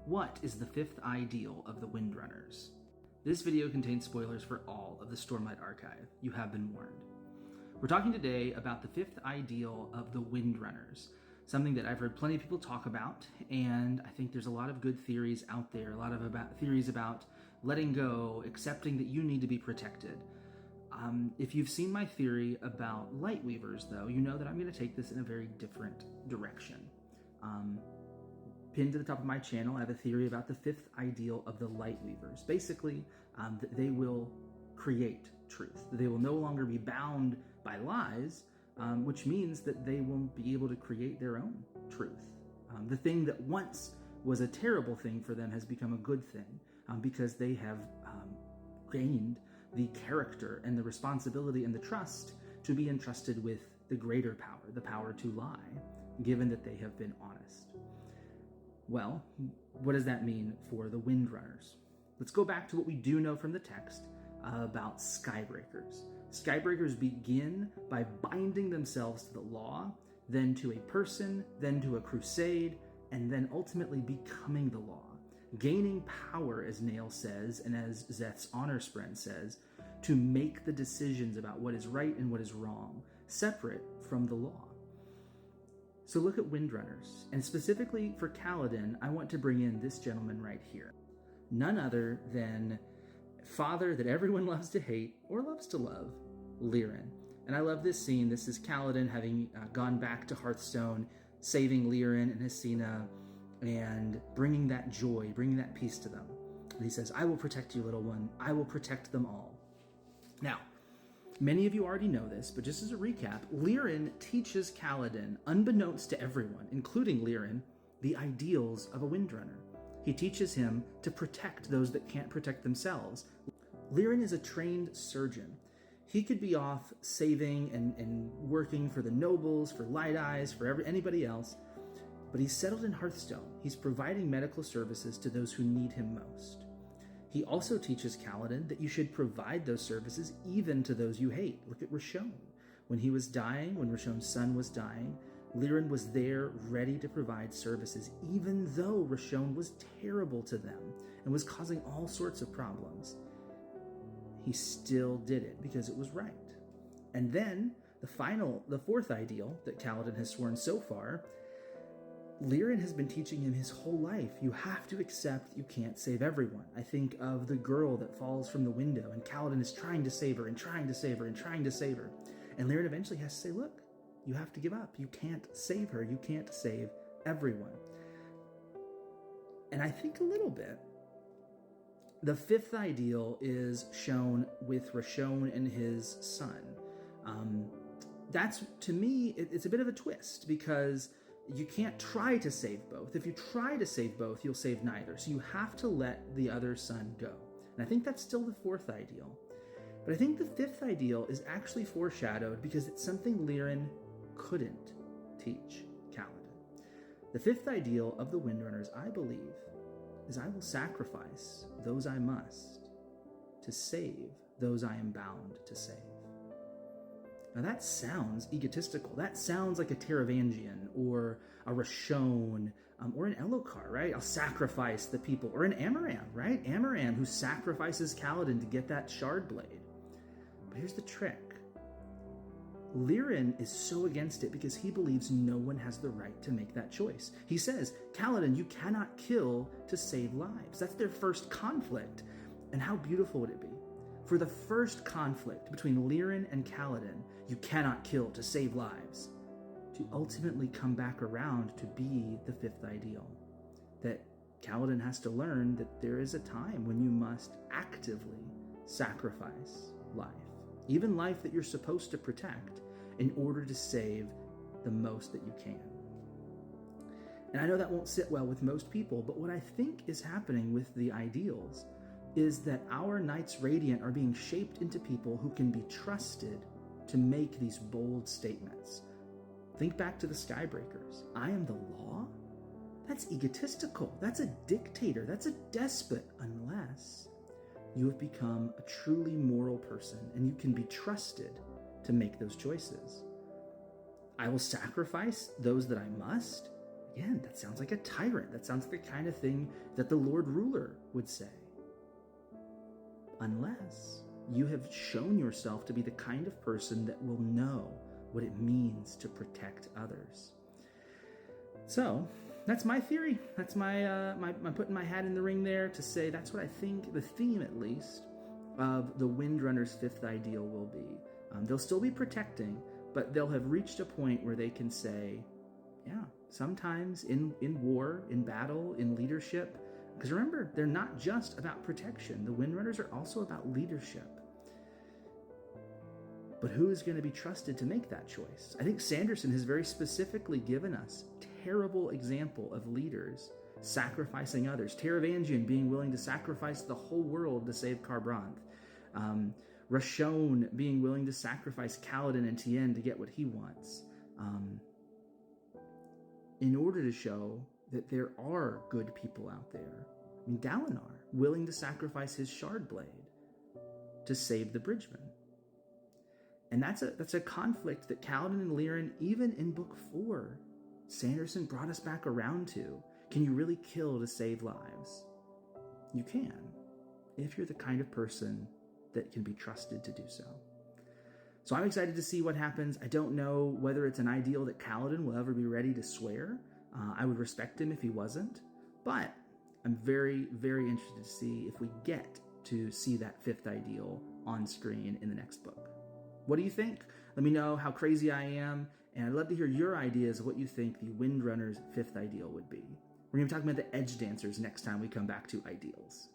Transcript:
What is the fifth ideal of the Windrunners? This video contains spoilers for all of the Stormlight Archive. You have been warned. We're talking today about the fifth ideal of the Windrunners, something that I've heard plenty of people talk about, and I think there's a lot of good theories out there, a lot of theories about letting go, accepting that you need to be protected. If you've seen my theory about light weavers, though, you know that I'm going to take this in a very different direction. Pinned to the top of my channel, I have a theory about the fifth ideal of the light weavers. Basically, that they will create truth. They will no longer be bound by lies, which means that they will be able to create their own truth. The thing that once was a terrible thing for them has become a good thing because they have gained the character and the responsibility and the trust to be entrusted with the greater power, the power to lie, given that they have been honest. Well, what does that mean for the Windrunners? Let's go back to what we do know from the text about skybreakers. Skybreakers begin by binding themselves to the law, then to a person, then to a crusade, and then ultimately becoming the law. Gaining power, as Nail says, and as Zeth's honor spren says, to make the decisions about what is right and what is wrong, separate from the law. So look at Windrunners, and specifically for Kaladin, I want to bring in this gentleman right here. None other than father that everyone loves to hate, or loves to love, Lirin. And I love this scene. This is Kaladin having gone back to Hearthstone, saving Lirin and Hesina, and bringing that joy, bringing that peace to them. And he says, "I will protect you, little one. I will protect them all." Now, many of you already know this, but just as a recap, Lirin teaches Kaladin, unbeknownst to everyone, including Lirin, the ideals of a Windrunner. He teaches him to protect those that can't protect themselves. Lirin is a trained surgeon. He could be off saving and working for the nobles, for Light Eyes, for anybody else, but he's settled in Hearthstone. He's providing medical services to those who need him most. He also teaches Kaladin that you should provide those services even to those you hate. Look at Rashon. When he was dying, when Rashon's son was dying, Lirin was there ready to provide services, even though Rashon was terrible to them and was causing all sorts of problems. He still did it because it was right. And then the fourth ideal that Kaladin has sworn so far, Lirin has been teaching him his whole life. You have to accept you can't save everyone. I think of the girl that falls from the window, and Kaladin is trying to save her and trying to save her and trying to save her. And Lirin eventually has to say, look, you have to give up. You can't save her. You can't save everyone. And I think a little bit, the fifth ideal is shown with Rashon and his son. That's, to me, it's a bit of a twist because you can't try to save both. If you try to save both, you'll save neither. So you have to let the other son go. And I think that's still the fourth ideal. But I think the fifth ideal is actually foreshadowed because it's something Lirin couldn't teach Kaladin. The fifth ideal of the Windrunners, I believe, is I will sacrifice those I must to save those I am bound to save. Now that sounds egotistical. That sounds like a Taravangian or a Rashon or an Elokar, right? I'll sacrifice the people. Or an Amaram, right? Amaram who sacrifices Kaladin to get that shard blade. But here's the trick. Lirin is so against it because he believes no one has the right to make that choice. He says, Kaladin, you cannot kill to save lives. That's their first conflict. And how beautiful would it be? For the first conflict between Lirin and Kaladin, you cannot kill to save lives, to ultimately come back around to be the fifth ideal. That Kaladin has to learn that there is a time when you must actively sacrifice life, even life that you're supposed to protect, in order to save the most that you can. And I know that won't sit well with most people, but what I think is happening with the ideals is that our Knights Radiant are being shaped into people who can be trusted to make these bold statements. Think back to the Skybreakers. I am the law? That's egotistical. That's a dictator. That's a despot, unless you have become a truly moral person and you can be trusted to make those choices. I will sacrifice those that I must Again, that sounds like a tyrant. That sounds like the kind of thing that the Lord Ruler would say. Unless you have shown yourself to be the kind of person that will know what it means to protect others. So that's my theory. That's my putting my hat in the ring there to say that's what I think the theme, at least, of the Windrunner's fifth ideal will be. They'll still be protecting, but they'll have reached a point where they can say, yeah, sometimes in war, in battle, in leadership, because remember, they're not just about protection. The Windrunners are also about leadership. But who is going to be trusted to make that choice? I think Sanderson has very specifically given us terrible example of leaders sacrificing others. Taravangian being willing to sacrifice the whole world to save Kharbranth. Rashon being willing to sacrifice Kaladin and Tien to get what he wants. In order to show that there are good people out there. I mean, Dalinar willing to sacrifice his shard blade to save the Bridgeman. And that's a conflict that Kaladin and Lirin, even in book 4, Sanderson brought us back around to. Can you really kill to save lives? You can, if you're the kind of person that can be trusted to do so. So I'm excited to see what happens. I don't know whether it's an ideal that Kaladin will ever be ready to swear. I would respect him if he wasn't. But I'm very, very interested to see if we get to see that fifth ideal on screen in the next book. What do you think? Let me know how crazy I am, and I'd love to hear your ideas of what you think the Windrunner's fifth ideal would be. We're going to be talking about the Edge Dancers next time we come back to ideals.